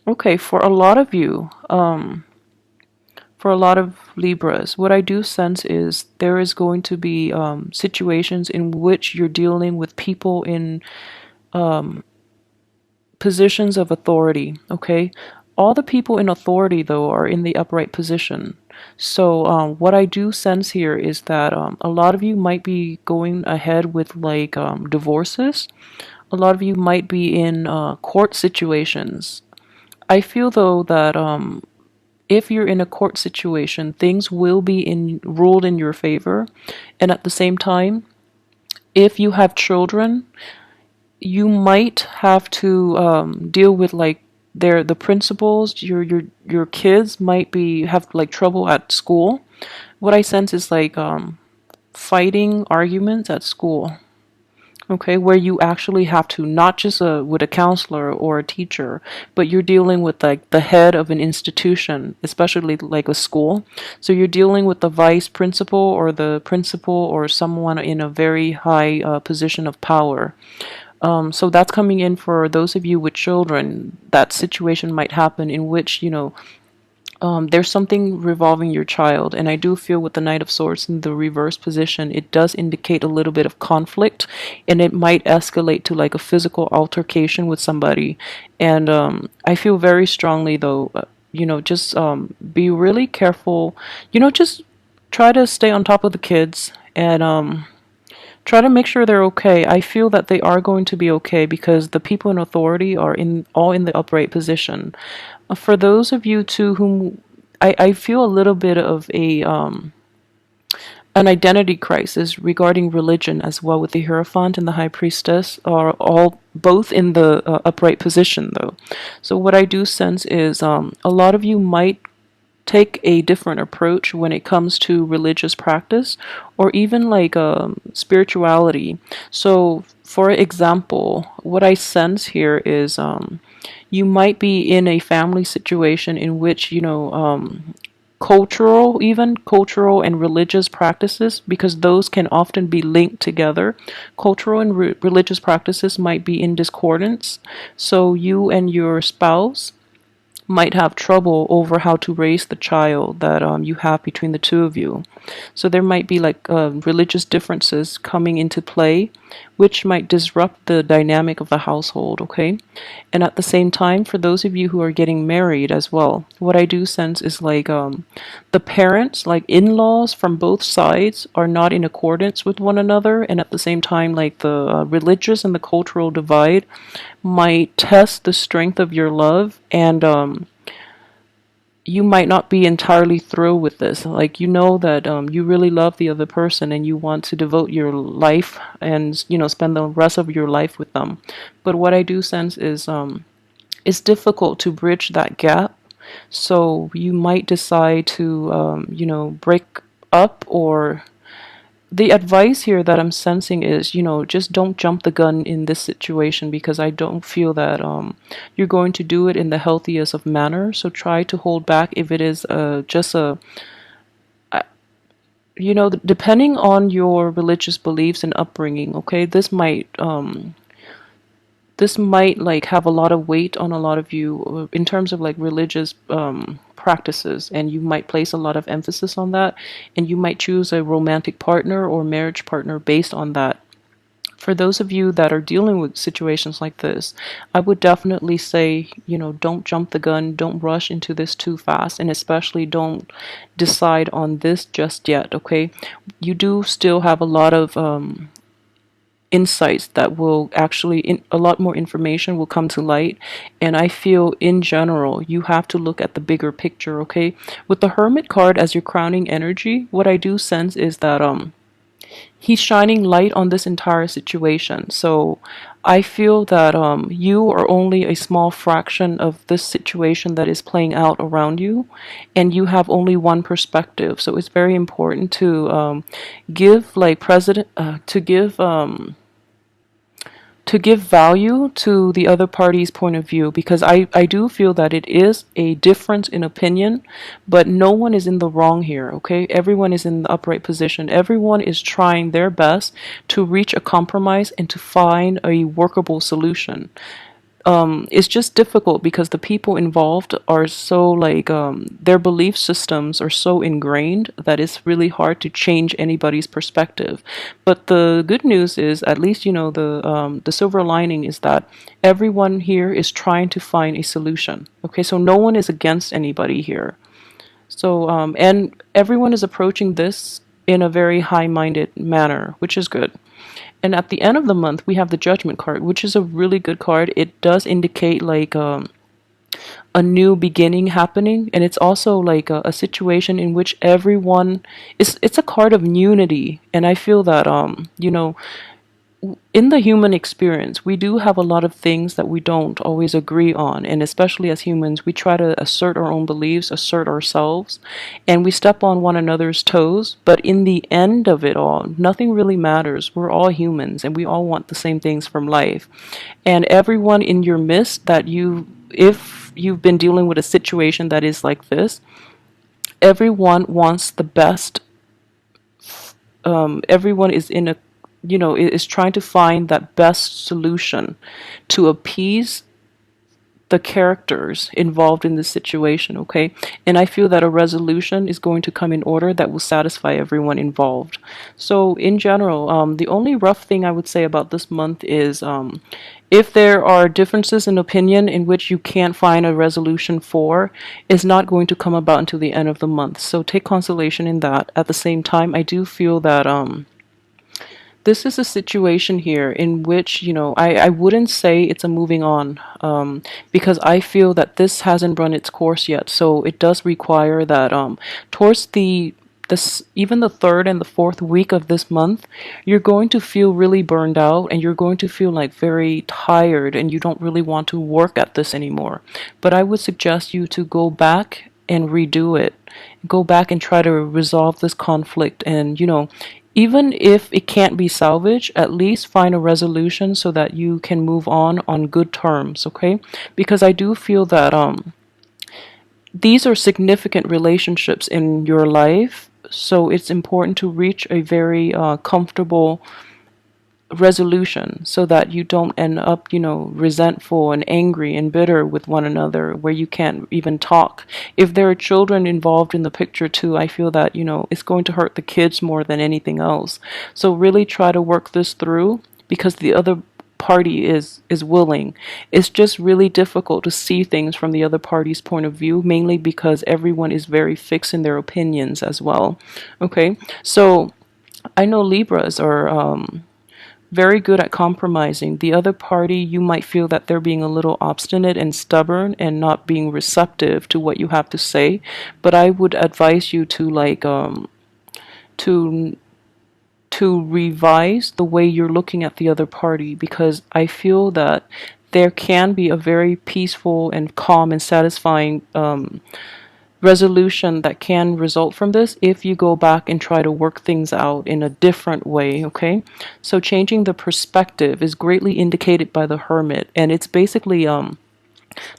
Okay, for a lot of you, for a lot of Libras, what I do sense is there is going to be situations in which you're dealing with people in positions of authority, okay? All the people in authority, though, are in the upright position. So, what I do sense here is that a lot of you might be going ahead with like divorces. A lot of you might be in court situations. I feel, though, that if you're in a court situation, things will be ruled in your favor. And at the same time, if you have children, you might have to deal with like the principals. Your kids might be have like trouble at school. What I sense is like fighting arguments at school. Okay, where you actually have to not just with a counselor or a teacher, but you're dealing with like the head of an institution, especially like a school. So you're dealing with the vice principal or the principal or someone in a very high position of power. So that's coming in for those of you with children. That situation might happen in which, there's something revolving your child. And I do feel with the Knight of Swords in the reverse position, it does indicate a little bit of conflict and it might escalate to like a physical altercation with somebody. And I feel very strongly, though, just be really careful. Just try to stay on top of the kids and try to make sure they're okay. I feel that they are going to be okay because the people in authority are in all in the upright position. For those of you too whom I feel a little bit of a an identity crisis regarding religion as well, with the Hierophant and the High Priestess are all both in the upright position, though. So what I do sense is a lot of you might take a different approach when it comes to religious practice or even like spirituality. So, for example, what I sense here is you might be in a family situation in which, cultural and religious practices, because those can often be linked together. Cultural and religious practices might be in discordance. So, you and your spouse might have trouble over how to raise the child that you have between the two of you. So there might be like religious differences coming into play, which might disrupt the dynamic of the household, okay? And at the same time, for those of you who are getting married as well, what I do sense is like the parents, like in laws from both sides, are not in accordance with one another. And at the same time, like the religious and the cultural divide might test the strength of your love. And you might not be entirely thrilled with this. Like, that you really love the other person and you want to devote your life and, spend the rest of your life with them. But what I do sense is it's difficult to bridge that gap. So you might decide to, break up. Or the advice here that I'm sensing is, just don't jump the gun in this situation, because I don't feel that you're going to do it in the healthiest of manner. So try to hold back if it is just a, depending on your religious beliefs and upbringing. Okay, this might like have a lot of weight on a lot of you in terms of like religious practices, and you might place a lot of emphasis on that, and you might choose a romantic partner or marriage partner based on that. For those of you that are dealing with situations like this, I would definitely say, don't jump the gun, don't rush into this too fast, and especially don't decide on this just yet, okay? You do still have a lot of insights that will actually a lot more information will come to light. And I feel in general you have to look at the bigger picture, okay? With the Hermit card as your crowning energy, what I do sense is that he's shining light on this entire situation. So I feel that you are only a small fraction of this situation that is playing out around you, and you have only one perspective. So it's very important to give like president to give value to the other party's point of view, because I do feel that it is a difference in opinion, but no one is in the wrong here, okay? Everyone is in the upright position. Everyone is trying their best to reach a compromise and to find a workable solution. it's just difficult because the people involved are so like their belief systems are so ingrained that it's really hard to change anybody's perspective. But the good news is, at least the silver lining is that everyone here is trying to find a solution. Okay, so no one is against anybody here. So and everyone is approaching this in a very high-minded manner, which is good. And at the end of the month, we have the Judgment card, which is a really good card. It does indicate like a new beginning happening, and it's also like a situation in which everyone is. It's a card of unity, and I feel that in the human experience, we do have a lot of things that we don't always agree on. And especially as humans, we try to assert our own beliefs, assert ourselves, and we step on one another's toes. But in the end of it all, nothing really matters. We're all humans and we all want the same things from life. And everyone in your midst if you've been dealing with a situation that is like this, everyone wants the best. Everyone is in a is trying to find that best solution to appease the characters involved in this situation, okay? And I feel that a resolution is going to come in order that will satisfy everyone involved. So in general, the only rough thing I would say about this month is if there are differences in opinion in which you can't find a resolution for, it's not going to come about until the end of the month. So take consolation in that. At the same time, I do feel that this is a situation here in which, I wouldn't say it's a moving on, because I feel that this hasn't run its course yet. So it does require that towards even the third and the fourth week of this month, you're going to feel really burned out and you're going to feel like very tired and you don't really want to work at this anymore. But I would suggest you to go back and redo it. Go back and try to resolve this conflict, and even if it can't be salvaged, at least find a resolution so that you can move on good terms, okay? Because I do feel that these are significant relationships in your life, so it's important to reach a very comfortable resolution so that you don't end up, resentful and angry and bitter with one another where you can't even talk. If there are children involved in the picture too, I feel that, it's going to hurt the kids more than anything else. So really try to work this through because the other party is willing. It's just really difficult to see things from the other party's point of view, mainly because everyone is very fixed in their opinions as well. Okay, so I know Libras are very good at compromising. The other party, you might feel that they're being a little obstinate and stubborn and not being receptive to what you have to say. But I would advise you to to revise the way you're looking at the other party, because I feel that there can be a very peaceful and calm and satisfying resolution that can result from this if you go back and try to work things out in a different way, okay? So changing the perspective is greatly indicated by the Hermit, and it's basically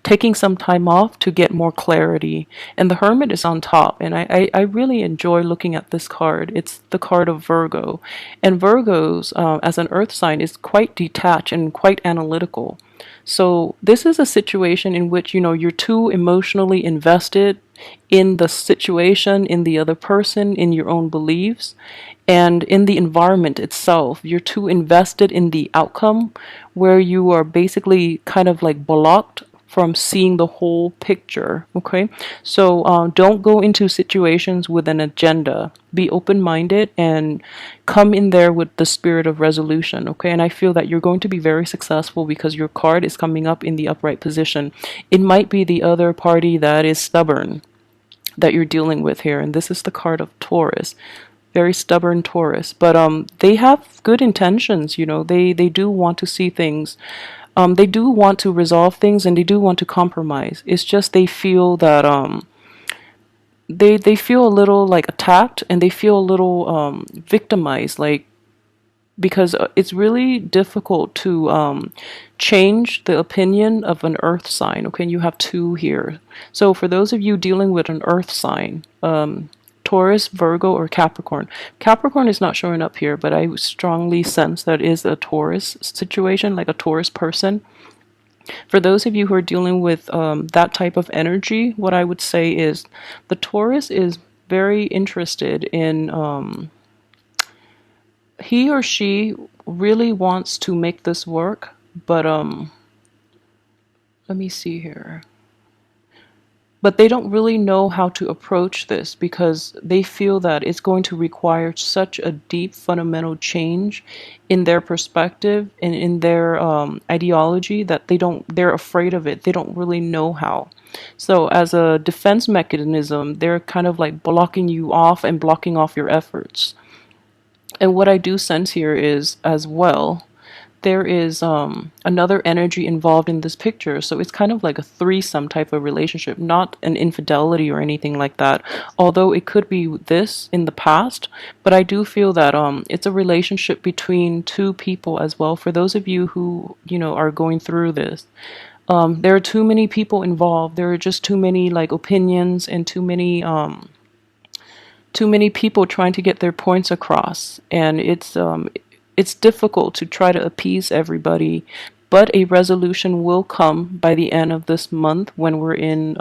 taking some time off to get more clarity. And the Hermit is on top, and I really enjoy looking at this card. It's the card of Virgo, and Virgos as an earth sign is quite detached and quite analytical. So this is a situation in which you're too emotionally invested in the situation, in the other person, in your own beliefs, and in the environment itself. You're too invested in the outcome, where you are basically kind of like blocked from seeing the whole picture, okay? So don't go into situations with an agenda. Be open-minded and come in there with the spirit of resolution, okay? And I feel that you're going to be very successful because your card is coming up in the upright position. It might be the other party that is stubborn that you're dealing with here, and this is the card of Taurus. Very stubborn Taurus, but they have good intentions. They do want to see things. They do want to resolve things, and they do want to compromise. It's just they feel that they feel a little like attacked, and they feel a little victimized, like, because it's really difficult to change the opinion of an earth sign. Okay, and you have two here. So for those of you dealing with an earth sign, Taurus, Virgo, or Capricorn. Capricorn is not showing up here, but I strongly sense that is a Taurus situation, like a Taurus person. For those of you who are dealing with that type of energy, what I would say is the Taurus is very interested in, he or she really wants to make this work, but let me see here. But they don't really know how to approach this because they feel that it's going to require such a deep fundamental change in their perspective and in their ideology that they're afraid of it. They don't really know how. So as a defense mechanism, they're kind of like blocking you off and blocking off your efforts. And what I do sense here is as well, there is another energy involved in this picture. So it's kind of like a threesome type of relationship, not an infidelity or anything like that. Although it could be this in the past, but I do feel that it's a relationship between two people as well. For those of you who, are going through this, there are too many people involved. There are just too many like opinions and too many people trying to get their points across, and it's difficult to try to appease everybody. But a resolution will come by the end of this month when we're in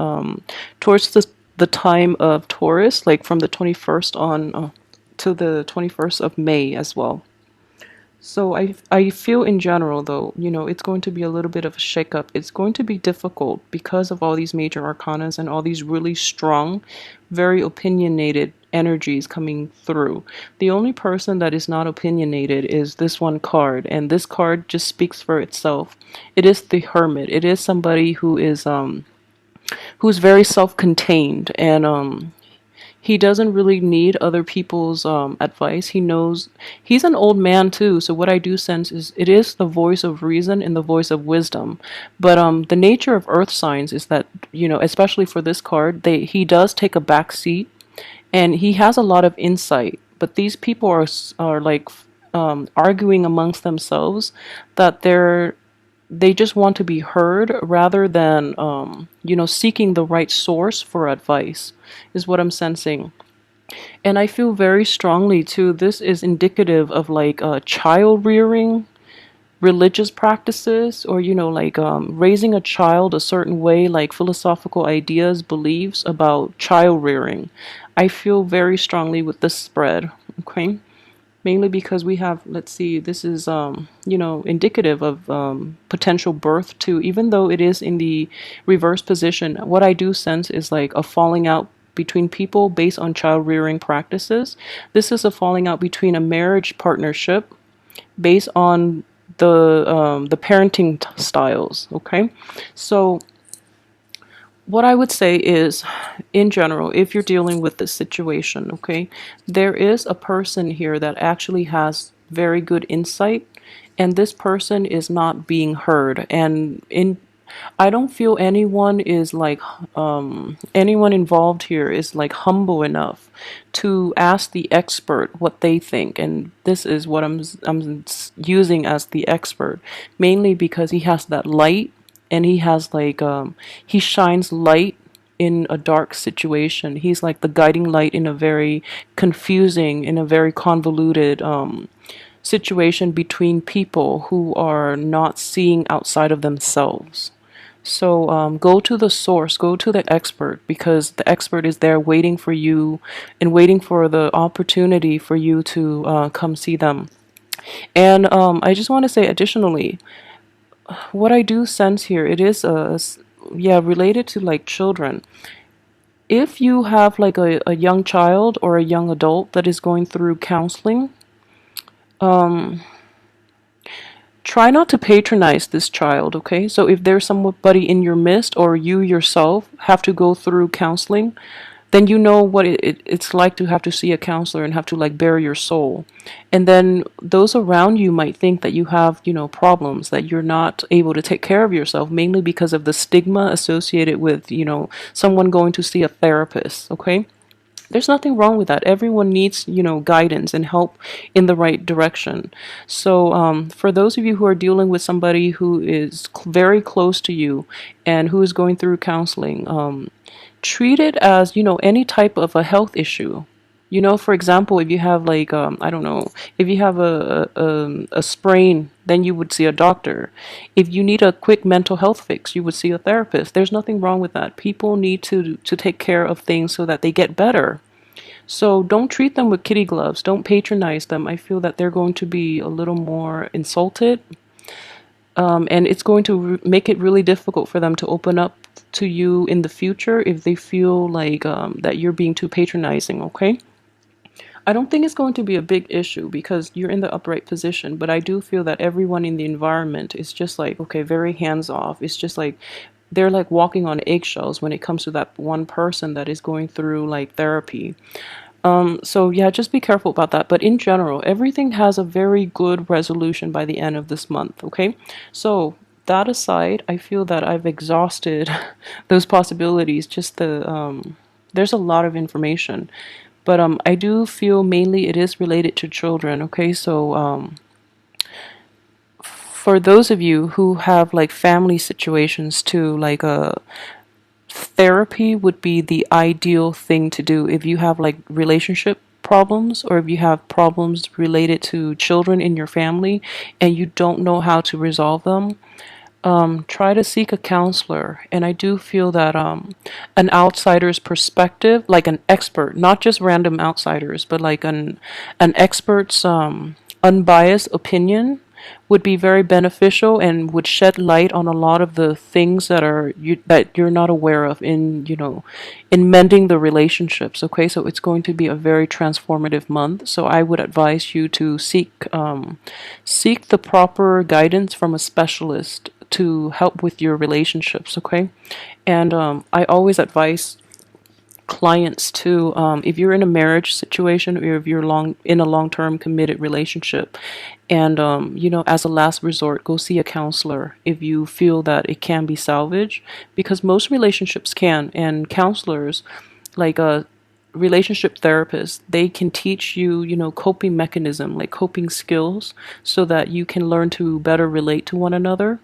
towards the time of Taurus, like from the 21st on to the 21st of May as well. So I feel in general though, it's going to be a little bit of a shakeup. It's going to be difficult because of all these major arcanas and all these really strong, very opinionated energies coming through. The only person that is not opinionated is this one card, and this card just speaks for itself. It is the Hermit. It is somebody who's very self-contained, and he doesn't really need other people's advice. He knows he's an old man too. So what I do sense is it is the voice of reason and the voice of wisdom. But the nature of earth signs is that, especially for this card, he does take a back seat and he has a lot of insight. But these people are like arguing amongst themselves that they just want to be heard rather than seeking the right source for advice, is what I'm sensing. And I feel very strongly too, this is indicative of like child rearing, religious practices, or like raising a child a certain way, like philosophical ideas, beliefs about child rearing. I feel very strongly with this spread. Okay, mainly because we have, let's see, this is indicative of potential birth too. Even though it is in the reverse position, what I do sense is like a falling out between people based on child rearing practices. This is a falling out between a marriage partnership based on the parenting styles. Okay, so what I would say is, in general, if you're dealing with this situation, okay, there is a person here that actually has very good insight, and this person is not being heard. And I don't feel anyone is like, anyone involved here is like humble enough to ask the expert what they think. And this is what I'm using as the expert, mainly because he has that light, and he has like he shines light in a dark situation. He's like the guiding light in a very confusing, in a very convoluted situation between people who are not seeing outside of themselves. So go to the source, go to the expert, because the expert is there waiting for you and waiting for the opportunity for you to come see them. And I just want to say additionally, what I do sense here, it is yeah, related to like children. If you have like a young child or a young adult that is going through counseling, try not to patronize this child, okay? So if there's somebody in your midst, or you yourself have to go through counseling, then you know what it's like to have to see a counselor and have to like bare your soul. And then those around you might think that you have, problems, that you're not able to take care of yourself, mainly because of the stigma associated with, someone going to see a therapist, okay? There's nothing wrong with that. Everyone needs, guidance and help in the right direction. So for those of you who are dealing with somebody who is very close to you and who is going through counseling, treat it as, any type of a health issue. You know, for example, if you have like I don't know, if you have a sprain, then you would see a doctor. If you need a quick mental health fix, you would see a therapist. There's nothing wrong with that. People need to take care of things so that they get better. So don't treat them with kitty gloves. Don't patronize them. I feel that they're going to be a little more insulted, and it's going to make it really difficult for them to open up to you in the future if they feel like that you're being too patronizing, okay? I don't think it's going to be a big issue because you're in the upright position, but I do feel that everyone in the environment is just like, okay, very hands off. It's just like they're like walking on eggshells when it comes to that one person that is going through like therapy. So yeah, just be careful about that. But in general, everything has a very good resolution by the end of this month, okay? So that aside, I feel that I've exhausted those possibilities. Just there's a lot of information. But I do feel mainly it is related to children, okay? So for those of you who have like family situations too, like therapy would be the ideal thing to do if you have like relationship problems or if you have problems related to children in your family and you don't know how to resolve them. Try to seek a counselor. And I do feel that an outsider's perspective, like an expert, not just random outsiders, but like an expert's unbiased opinion would be very beneficial and would shed light on a lot of the things that you're not aware of in, in mending the relationships. Okay, so it's going to be a very transformative month. So I would advise you to seek the proper guidance from a specialist to help with your relationships. Okay, and I always advise clients to, if you're in a marriage situation or if you're in a long-term committed relationship, and as a last resort, go see a counselor if you feel that it can be salvaged, because most relationships can, and counselors, like a relationship therapist, they can teach you, coping mechanism, like coping skills, so that you can learn to better relate to one another,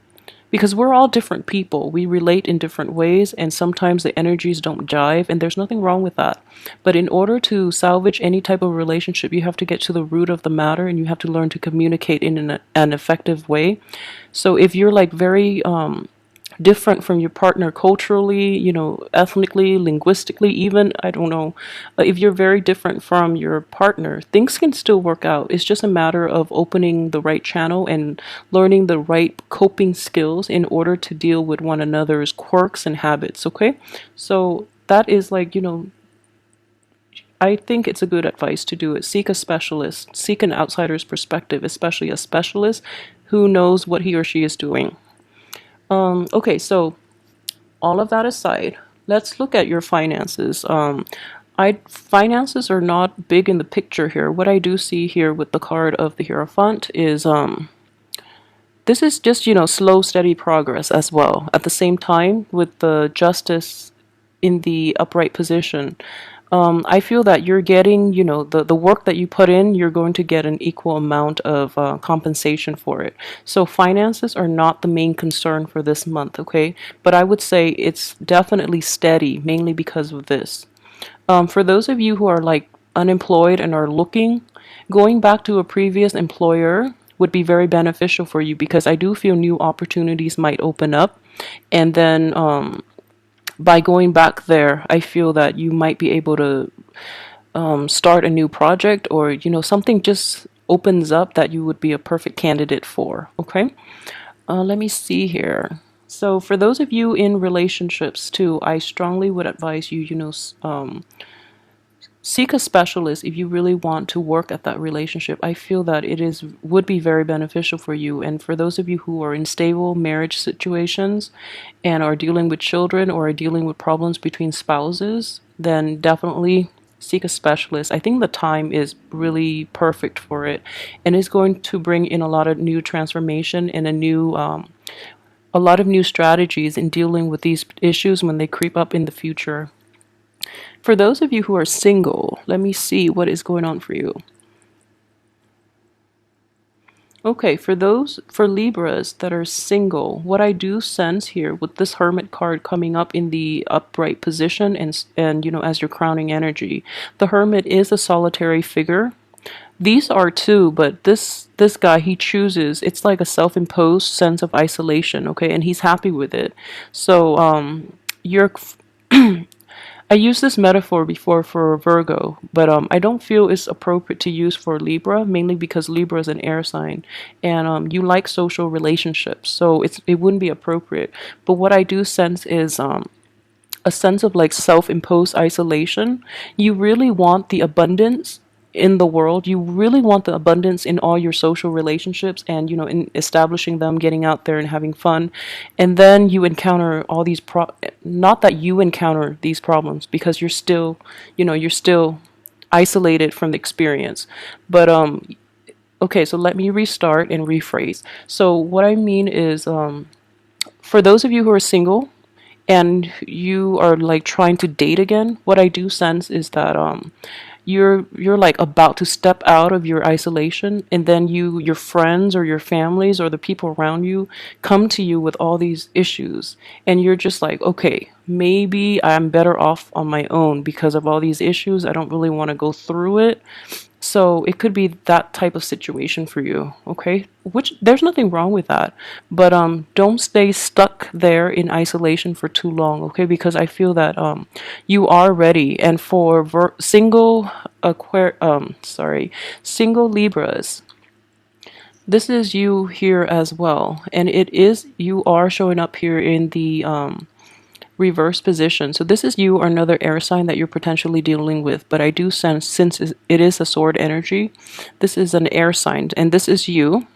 because we're all different people. We relate in different ways, and sometimes the energies don't jive, and there's nothing wrong with that. But in order to salvage any type of relationship, you have to get to the root of the matter, and you have to learn to communicate in an effective way. So if you're like very different from your partner culturally, ethnically, linguistically, even, I don't know, if you're very different from your partner, things can still work out. It's just a matter of opening the right channel and learning the right coping skills in order to deal with one another's quirks and habits, okay? So that is like, I think it's a good advice to do it. Seek a specialist, seek an outsider's perspective, especially a specialist who knows what he or she is doing. Okay, so all of that aside, let's look at your finances. Finances are not big in the picture here. What I do see here with the card of the Hierophant is this is just, slow, steady progress as well. At the same time, with the Justice in the upright position, I feel that you're getting, the work that you put in, you're going to get an equal amount of compensation for it. So finances are not the main concern for this month, okay? But I would say it's definitely steady, mainly because of this. For those of you who are like unemployed and are looking, going back to a previous employer would be very beneficial for you, because I do feel new opportunities might open up. And then by going back there, I feel that you might be able to start a new project, or something just opens up that you would be a perfect candidate for. Okay, let me see here. So for those of you in relationships too, I strongly would advise you, seek a specialist if you really want to work at that relationship. I feel that would be very beneficial for you. And for those of you who are in stable marriage situations and are dealing with children or are dealing with problems between spouses, then definitely seek a specialist. I think the time is really perfect for it, and it's going to bring in a lot of new transformation and a lot of new strategies in dealing with these issues when they creep up in the future. For those of you who are single, let me see what is going on for you. Okay, for Libras that are single, what I do sense here with this Hermit card coming up in the upright position and as your crowning energy, the Hermit is a solitary figure. These are too, but this guy, he chooses. It's like a self-imposed sense of isolation, okay, and he's happy with it. So you're I used this metaphor before for Virgo, but I don't feel it's appropriate to use for Libra, mainly because Libra is an air sign, and you like social relationships, so it wouldn't be appropriate. But what I do sense is a sense of like self-imposed isolation. You really want the abundance in the world. You really want the abundance in all your social relationships and in establishing them, getting out there and having fun. And then you encounter all these not that you encounter these problems because you're still isolated from the experience. But okay, so let me restart and rephrase. So what I mean is for those of you who are single and you are like trying to date again, what I do sense is that you're like about to step out of your isolation, and then your friends or your families or the people around you come to you with all these issues, and you're just like, okay, maybe I'm better off on my own because of all these issues. I don't really want to go through it. So it could be that type of situation for you, okay? Which there's nothing wrong with that. But don't stay stuck there in isolation for too long, okay? Because I feel that you are ready. And for single Libras, this is you here as well. And you are showing up here in the reverse position. So this is you or another air sign that you're potentially dealing with. But I do sense, since it is a sword energy, this is an air sign, and this is you.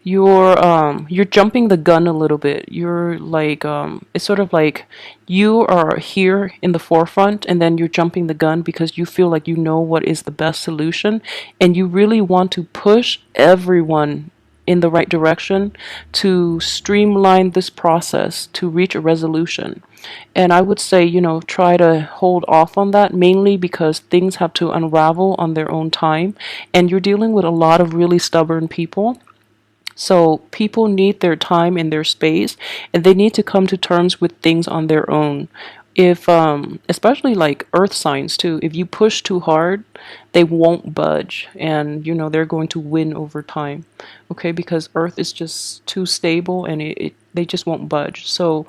You're jumping the gun a little bit. You're like it's sort of like you are here in the forefront, and then you're jumping the gun because you feel like you know what is the best solution, and you really want to push everyone in the right direction to streamline this process to reach a resolution. And I would say, try to hold off on that, mainly because things have to unravel on their own time, and you're dealing with a lot of really stubborn people. So people need their time and their space, and they need to come to terms with things on their own. If especially like earth signs too, if you push too hard, they won't budge, and they're going to win over time. Okay, because earth is just too stable, and they just won't budge. So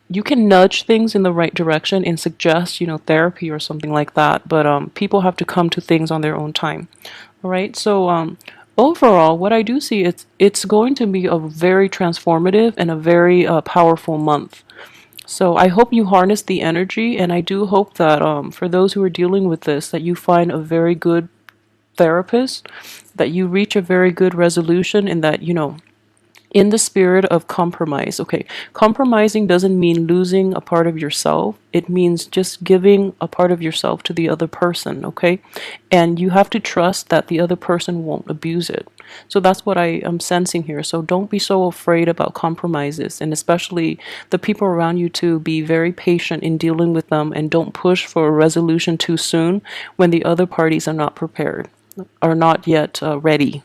you can nudge things in the right direction and suggest, therapy or something like that, but people have to come to things on their own time. All right, so overall, what I do see, it's going to be a very transformative and a very powerful month. So I hope you harness the energy, and I do hope that for those who are dealing with this, that you find a very good therapist, that you reach a very good resolution, and that in the spirit of compromise. Okay, compromising doesn't mean losing a part of yourself. It means just giving a part of yourself to the other person, okay? And you have to trust that the other person won't abuse it. So that's what I am sensing here. So don't be so afraid about compromises, and especially the people around you, to be very patient in dealing with them, and don't push for a resolution too soon when the other parties are not prepared, are not yet ready.